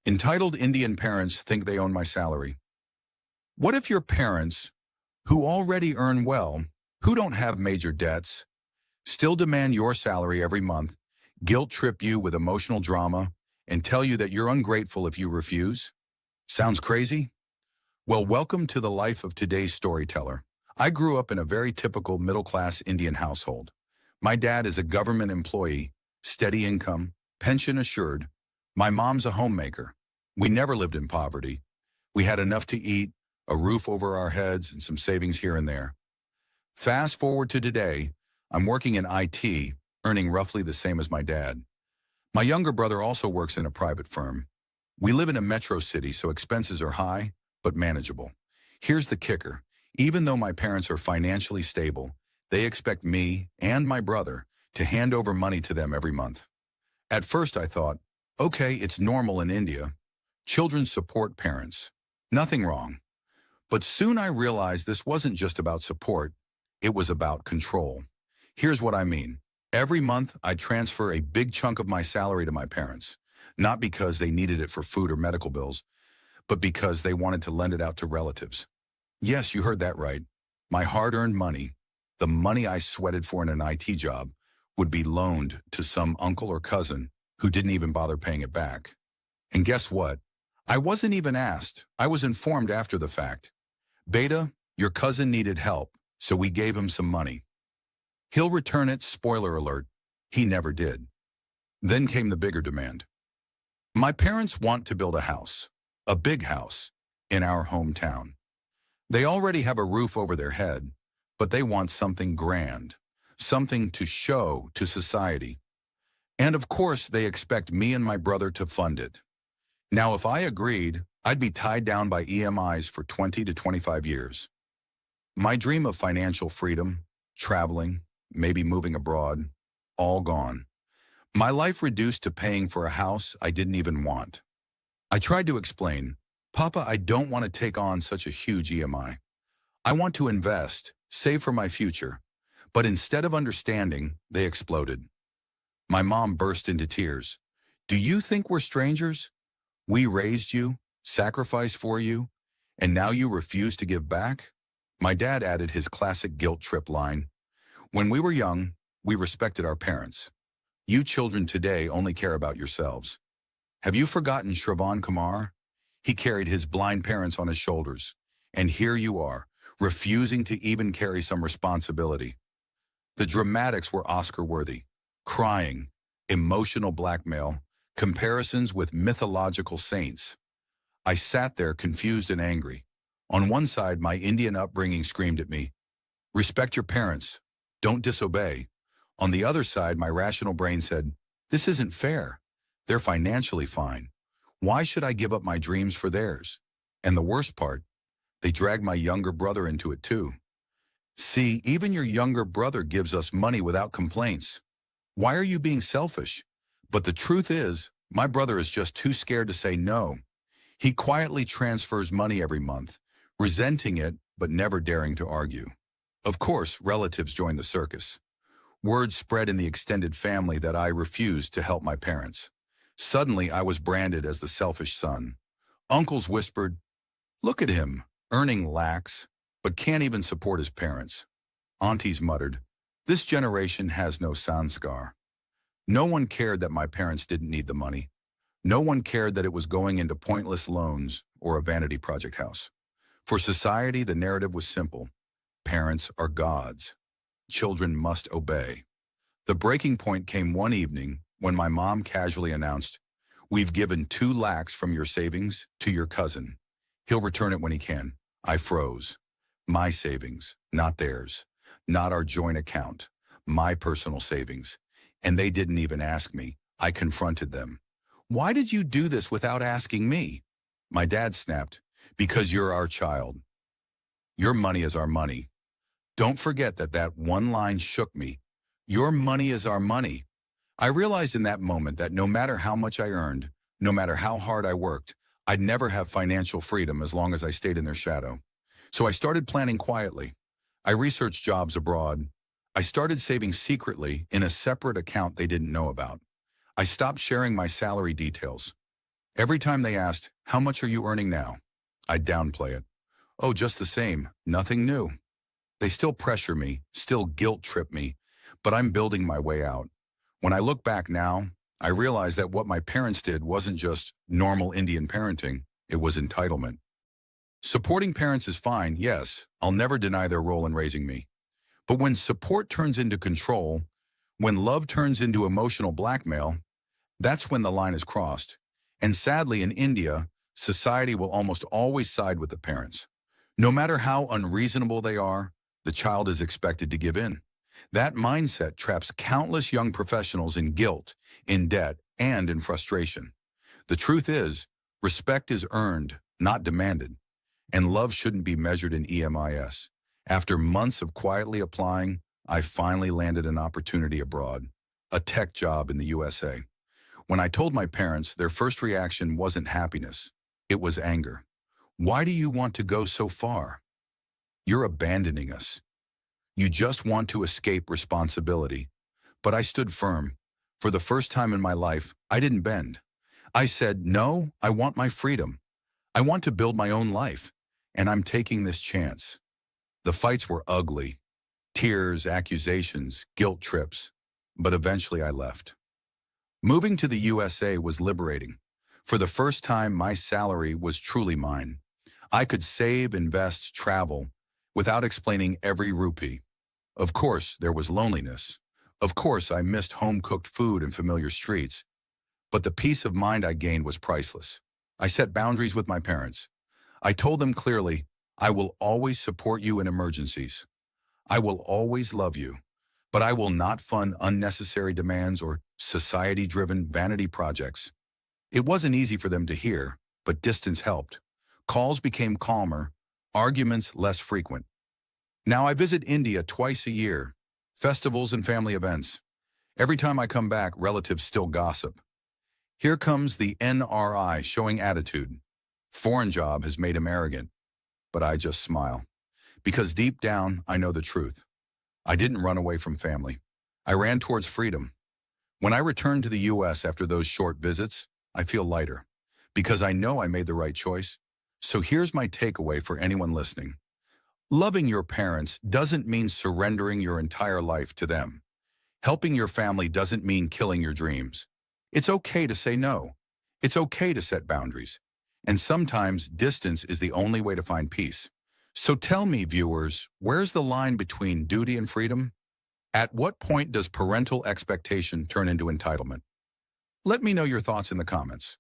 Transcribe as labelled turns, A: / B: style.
A: Entitled Indian parents think they own my salary. What if your parents, who already earn well, who don't have major debts, still demand your salary every month, guilt trip you with emotional drama, and tell you that you're ungrateful if you refuse? Sounds crazy? Well, welcome to the life of today's storyteller. I grew up in a very typical middle-class Indian household. My dad is a government employee, steady income, pension assured. My mom's a homemaker. We never lived in poverty. We had enough to eat, a roof over our heads, and some savings here and there. Fast forward to today, I'm working in IT, earning roughly the same as my dad. My younger brother also works in a private firm. We live in a metro city, so expenses are high, but manageable. Here's the kicker. Even though my parents are financially stable, they expect me and my brother to hand over money to them every month. At first I thought, okay, it's normal in India. Children support parents. Nothing wrong. But soon I realized this wasn't just about support, it was about control. Here's what I mean. Every month I'd transfer a big chunk of my salary to my parents, not because they needed it for food or medical bills, but because they wanted to lend it out to relatives. Yes, you heard that right. My hard-earned money, the money I sweated for in an IT job, would be loaned to some uncle or cousin who didn't even bother paying it back. And guess what? I wasn't even asked. I was informed after the fact. Beta, your cousin needed help, so we gave him some money. He'll return it, spoiler alert. He never did. Then came the bigger demand. My parents want to build a big house, in our hometown. They already have a roof over their head, but they want something grand, something to show to society. And of course, they expect me and my brother to fund it. Now, if I agreed, I'd be tied down by EMIs for 20 to 25 years. My dream of financial freedom, traveling, maybe moving abroad, all gone. My life reduced to paying for a house I didn't even want. I tried to explain, Papa, I don't want to take on such a huge EMI. I want to invest, save for my future. But instead of understanding, they exploded. My mom burst into tears. Do you think we're strangers? We raised you, sacrificed for you, and now you refuse to give back? My dad added his classic guilt trip line. When we were young, we respected our parents. You children today only care about yourselves. Have you forgotten Shravan Kumar? He carried his blind parents on his shoulders. And here you are, refusing to even carry some responsibility. The dramatics were Oscar-worthy. Crying, emotional blackmail, comparisons with mythological saints. I sat there confused and angry. On one side, my Indian upbringing screamed at me, respect your parents, don't disobey. On the other side, my rational brain said, this isn't fair. They're financially fine. Why should I give up my dreams for theirs? And the worst part, they dragged my younger brother into it too. See, even your younger brother gives us money without complaints. Why are you being selfish? But the truth is, my brother is just too scared to say no. He quietly transfers money every month, resenting it but never daring to argue. Of course, relatives join the circus. Word spread in the extended family that I refused to help my parents. Suddenly, I was branded as the selfish son. Uncles whispered, look at him, earning lakhs, but can't even support his parents. Aunties muttered, this generation has no sanskar. No one cared that my parents didn't need the money. No one cared that it was going into pointless loans or a vanity project house. For society, the narrative was simple. Parents are gods. Children must obey. The breaking point came one evening when my mom casually announced, we've given 2 lakhs from your savings to your cousin. He'll return it when he can. I froze. My savings, not theirs. Not our joint account. My personal savings. And they didn't even ask me. I confronted them. Why did you do this without asking me? My dad snapped, because you're our child. Your money is our money. Don't forget that one line shook me. Your money is our money. I realized in that moment that no matter how much I earned, no matter how hard I worked, I'd never have financial freedom as long as I stayed in their shadow. So I started planning quietly. I researched jobs abroad. I started saving secretly in a separate account they didn't know about. I stopped sharing my salary details. Every time they asked, "How much are you earning now?" I'd downplay it. "Oh, just the same, nothing new." They still pressure me, still guilt trip me, but I'm building my way out. When I look back now, I realize that what my parents did wasn't just normal Indian parenting, it was entitlement. Supporting parents is fine, yes, I'll never deny their role in raising me. But when support turns into control, when love turns into emotional blackmail, that's when the line is crossed. And sadly, in India, society will almost always side with the parents. No matter how unreasonable they are, the child is expected to give in. That mindset traps countless young professionals in guilt, in debt, and in frustration. The truth is, respect is earned, not demanded, and love shouldn't be measured in EMIS. After months of quietly applying, I finally landed an opportunity abroad, a tech job in the USA. When I told my parents, their first reaction wasn't happiness, it was anger. "Why do you want to go so far? You're abandoning us. You just want to escape responsibility." But I stood firm. For the first time in my life, I didn't bend. I said, "No, I want my freedom. I want to build my own life, and I'm taking this chance." The fights were ugly. Tears, accusations, guilt trips. But eventually I left. Moving to the USA was liberating. For the first time, my salary was truly mine. I could save, invest, travel, without explaining every rupee. Of course, there was loneliness. Of course, I missed home-cooked food and familiar streets. But the peace of mind I gained was priceless. I set boundaries with my parents. I told them clearly, "I will always support you in emergencies. I will always love you, but I will not fund unnecessary demands or society-driven vanity projects." It wasn't easy for them to hear, but distance helped. Calls became calmer, arguments less frequent. Now I visit India twice a year, festivals and family events. Every time I come back, relatives still gossip. Here comes the NRI showing attitude. Foreign job has made him arrogant. But I just smile. Because deep down, I know the truth. I didn't run away from family. I ran towards freedom. When I return to the US after those short visits, I feel lighter. Because I know I made the right choice. So here's my takeaway for anyone listening. Loving your parents doesn't mean surrendering your entire life to them. Helping your family doesn't mean killing your dreams. It's okay to say no. It's okay to set boundaries. And sometimes distance is the only way to find peace. So tell me, viewers, where's the line between duty and freedom? At what point does parental expectation turn into entitlement? Let me know your thoughts in the comments.